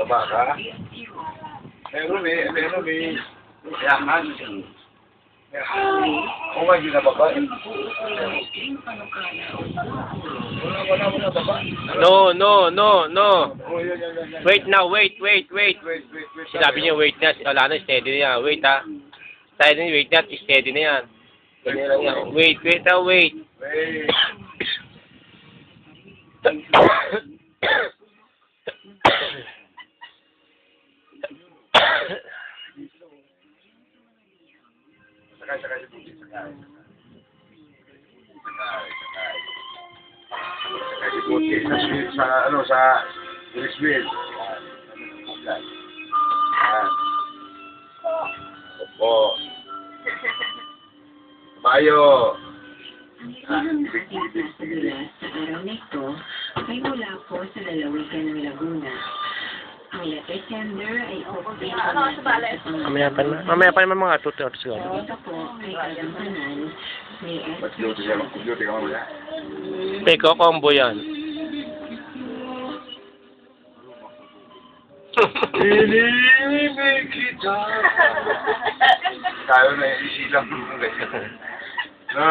Baba ka? Meron eh. Yaman. Kung nga hindi nababa eh. Wala baba. No. Oh, yan. Wait now, wait. Wait. Sinabi niya wait na. Wala na, steady na yan. Wait ha. Tayo na wait na, steady na yan. Ganyan lang yan. Wait. Wait. Sakay. Sakay si Buti sa Griswil. Opo. Bayo. Ang ilang nakatiyak sa araw na ito ay mula po sa lalawigan ng Laguna. Ang letter sender ay okay Mamaya pa naman mga 2 hours siguro. Ito po ay kagampanan ni Duty ka mamaya. Peko combo yan. Inimig kita. Tayo na isilang la.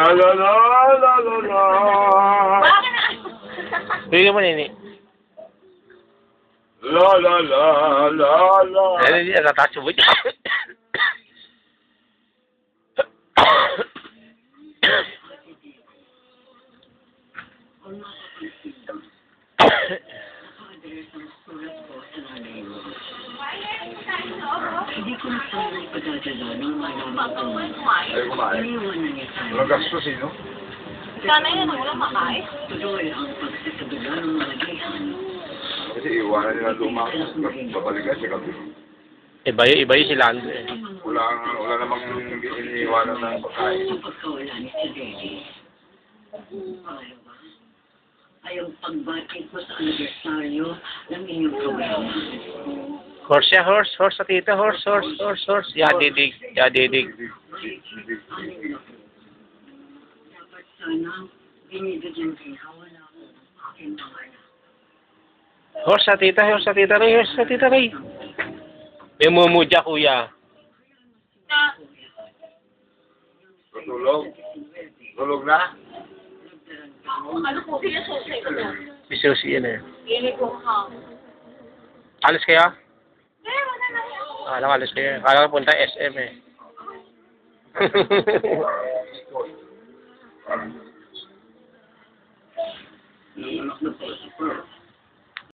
Bigyan mo nini. La. Hindi, natatacho mo dyan. Hindi ko na sana ipadadala ng malaman. Ay, kumain. Walang gastos eh, no? Sana yun, walang makain. Tuloy ang pagsasabila ng mga gihan. Kasi iwanan nila lumang babalikan sa gabi. Iba yung si Lando eh. Wala namang iniiwanan ng pagkain. Ang pagkawala ni si Daddy. Pangalawa, ay ang pagbati ko sa anibersaryo ng inyong programa. Horse ya, horse sa tita, horse. Yadidig. Dapat sana binibigyan kayo ng aking pangalan. Horse sa tita Ray. May mumudya kuya. Tulog na? Ano po, pinasusi ko na. Bisusi yan eh. Pili ko hang. Alis kaya? Wala na yan. Akala ko alis kaya. Akala ko punta SM eh. Nang anak na po si Pearl.